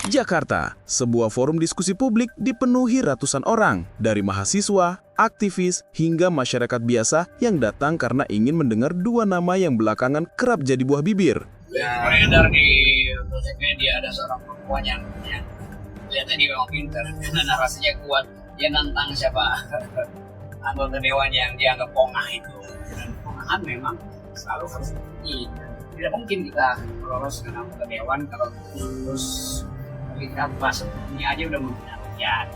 Jakarta, sebuah forum diskusi publik dipenuhi ratusan orang, dari mahasiswa, aktivis, hingga masyarakat biasa yang datang karena ingin mendengar dua nama yang belakangan kerap jadi buah bibir. Beredar di sosial media ada seorang perempuan yang ternyata dia memang pintar karena narasinya kuat. Dia nantang siapa anggota dewan yang dianggap pongah itu. Dan pongahan memang selalu harus dipuji. Tidak mungkin kita lolos dengan anggota dewan kalau terus melihat bahasa ini aja udah menghina rakyat.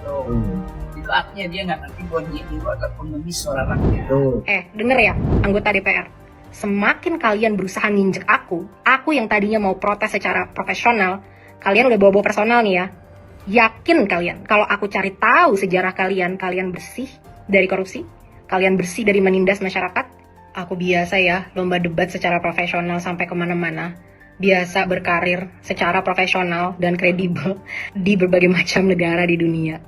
Itu artinya dia nggak ngerti bahwa dia itu adalah pengemis suara rakyat. Denger ya, anggota DPR. Semakin kalian berusaha nginjek aku yang tadinya mau protes secara profesional, kalian udah bawa-bawa personal nih ya. Yakin kalian, kalau aku cari tahu sejarah kalian bersih dari korupsi, kalian bersih dari menindas masyarakat. Aku biasa ya, lomba debat secara profesional sampai kemana-mana. Biasa berkarir secara profesional dan kredibel di berbagai macam negara di dunia.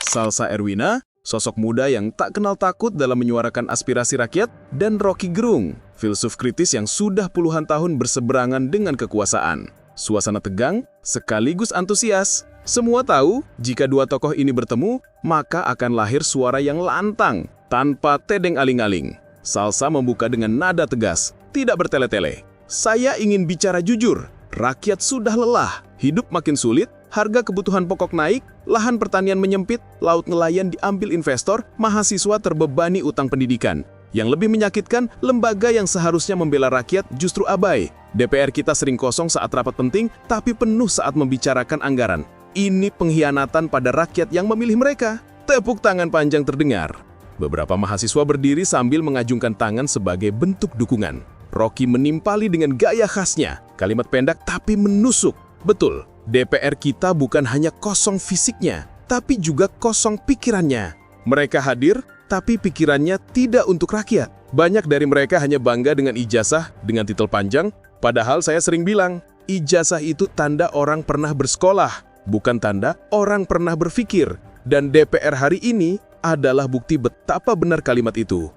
Salsa Erwina, sosok muda yang tak kenal takut dalam menyuarakan aspirasi rakyat, dan Rocky Gerung, filsuf kritis yang sudah puluhan tahun berseberangan dengan kekuasaan. Suasana tegang, sekaligus antusias. Semua tahu, jika dua tokoh ini bertemu, maka akan lahir suara yang lantang, tanpa tedeng aling-aling. Salsa membuka dengan nada tegas, tidak bertele-tele. Saya ingin bicara jujur, rakyat sudah lelah, hidup makin sulit, harga kebutuhan pokok naik, lahan pertanian menyempit, laut nelayan diambil investor, mahasiswa terbebani utang pendidikan. Yang lebih menyakitkan, lembaga yang seharusnya membela rakyat justru abai. DPR kita sering kosong saat rapat penting, tapi penuh saat membicarakan anggaran. Ini pengkhianatan pada rakyat yang memilih mereka. Tepuk tangan panjang terdengar. Beberapa mahasiswa berdiri sambil mengajungkan tangan sebagai bentuk dukungan. Rocky menimpali dengan gaya khasnya, kalimat pendek tapi menusuk. Betul. DPR kita bukan hanya kosong fisiknya, tapi juga kosong pikirannya. Mereka hadir, tapi pikirannya tidak untuk rakyat. Banyak dari mereka hanya bangga dengan ijazah, dengan titel panjang, padahal saya sering bilang, ijazah itu tanda orang pernah bersekolah, bukan tanda orang pernah berpikir. Dan DPR hari ini adalah bukti betapa benar kalimat itu.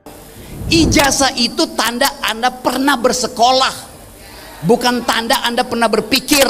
Ijazah itu tanda Anda pernah bersekolah, bukan tanda Anda pernah berpikir.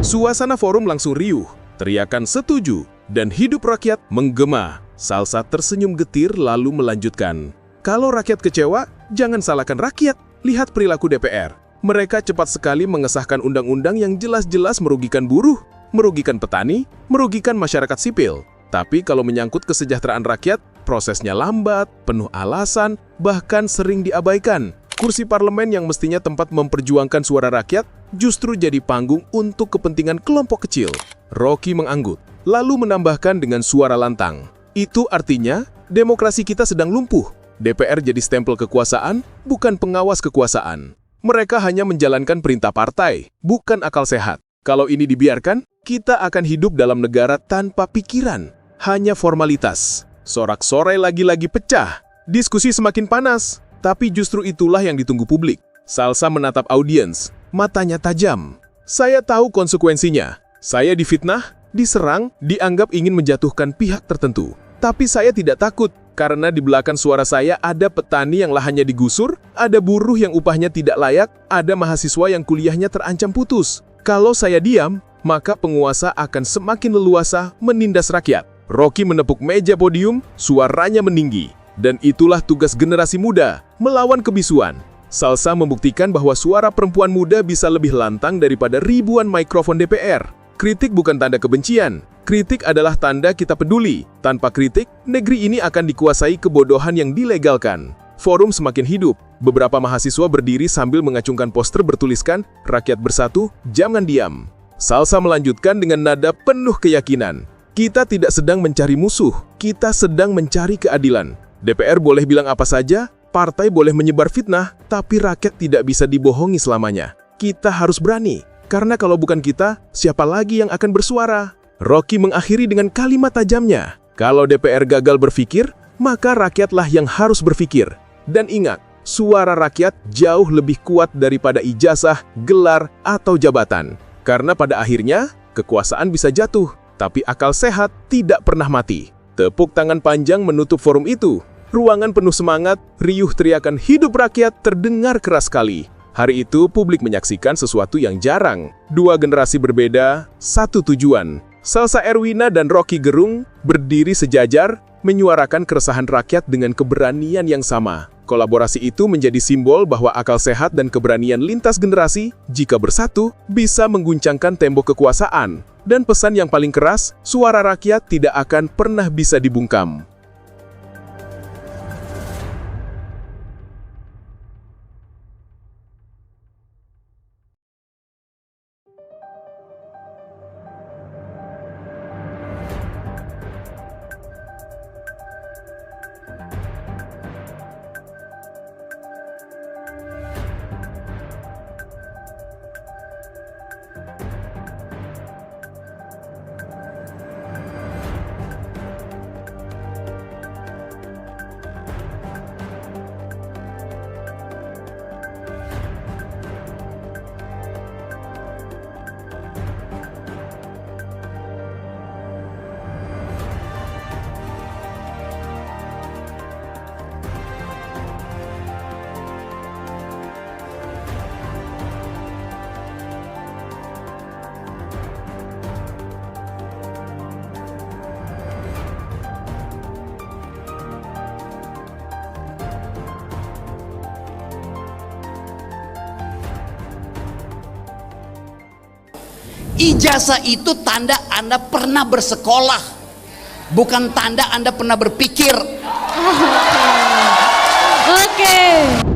Suasana forum langsung riuh, teriakan setuju, dan hidup rakyat menggema. Salsa tersenyum getir lalu melanjutkan. Kalau rakyat kecewa, jangan salahkan rakyat. Lihat perilaku DPR. Mereka cepat sekali mengesahkan undang-undang yang jelas-jelas merugikan buruh, merugikan petani, merugikan masyarakat sipil. Tapi kalau menyangkut kesejahteraan rakyat, prosesnya lambat, penuh alasan, bahkan sering diabaikan. Kursi parlemen yang mestinya tempat memperjuangkan suara rakyat, justru jadi panggung untuk kepentingan kelompok kecil. Rocky mengangguk, lalu menambahkan dengan suara lantang. Itu artinya, demokrasi kita sedang lumpuh. DPR jadi stempel kekuasaan, bukan pengawas kekuasaan. Mereka hanya menjalankan perintah partai, bukan akal sehat. Kalau ini dibiarkan, kita akan hidup dalam negara tanpa pikiran, hanya formalitas. Sorak-sorai lagi-lagi pecah, diskusi semakin panas. Tapi justru itulah yang ditunggu publik. Salsa menatap audiens, matanya tajam. Saya tahu konsekuensinya. Saya difitnah, diserang, dianggap ingin menjatuhkan pihak tertentu. Tapi saya tidak takut, karena di belakang suara saya ada petani yang lahannya digusur, ada buruh yang upahnya tidak layak, ada mahasiswa yang kuliahnya terancam putus. Kalau saya diam, maka penguasa akan semakin leluasa menindas rakyat. Rocky menepuk meja podium, suaranya meninggi. Dan itulah tugas generasi muda, melawan kebisuan. Salsa membuktikan bahwa suara perempuan muda bisa lebih lantang daripada ribuan mikrofon DPR. Kritik bukan tanda kebencian. Kritik adalah tanda kita peduli. Tanpa kritik, negeri ini akan dikuasai kebodohan yang dilegalkan. Forum semakin hidup. Beberapa mahasiswa berdiri sambil mengacungkan poster bertuliskan, "Rakyat bersatu, jangan diam." Salsa melanjutkan dengan nada penuh keyakinan. Kita tidak sedang mencari musuh, kita sedang mencari keadilan. DPR boleh bilang apa saja, partai boleh menyebar fitnah, tapi rakyat tidak bisa dibohongi selamanya. Kita harus berani, karena kalau bukan kita, siapa lagi yang akan bersuara? Rocky mengakhiri dengan kalimat tajamnya. Kalau DPR gagal berpikir, maka rakyatlah yang harus berpikir. Dan ingat, suara rakyat jauh lebih kuat daripada ijazah, gelar, atau jabatan. Karena pada akhirnya, kekuasaan bisa jatuh, tapi akal sehat tidak pernah mati. Tepuk tangan panjang menutup forum itu. Ruangan penuh semangat, riuh teriakan hidup rakyat terdengar keras sekali. Hari itu publik menyaksikan sesuatu yang jarang. Dua generasi berbeda, satu tujuan. Salsa Erwina dan Rocky Gerung berdiri sejajar, menyuarakan keresahan rakyat dengan keberanian yang sama. Kolaborasi itu menjadi simbol bahwa akal sehat dan keberanian lintas generasi, jika bersatu, bisa mengguncangkan tembok kekuasaan. Dan pesan yang paling keras, suara rakyat tidak akan pernah bisa dibungkam. Ijazah itu tanda Anda pernah bersekolah, bukan tanda Anda pernah berpikir. Oke.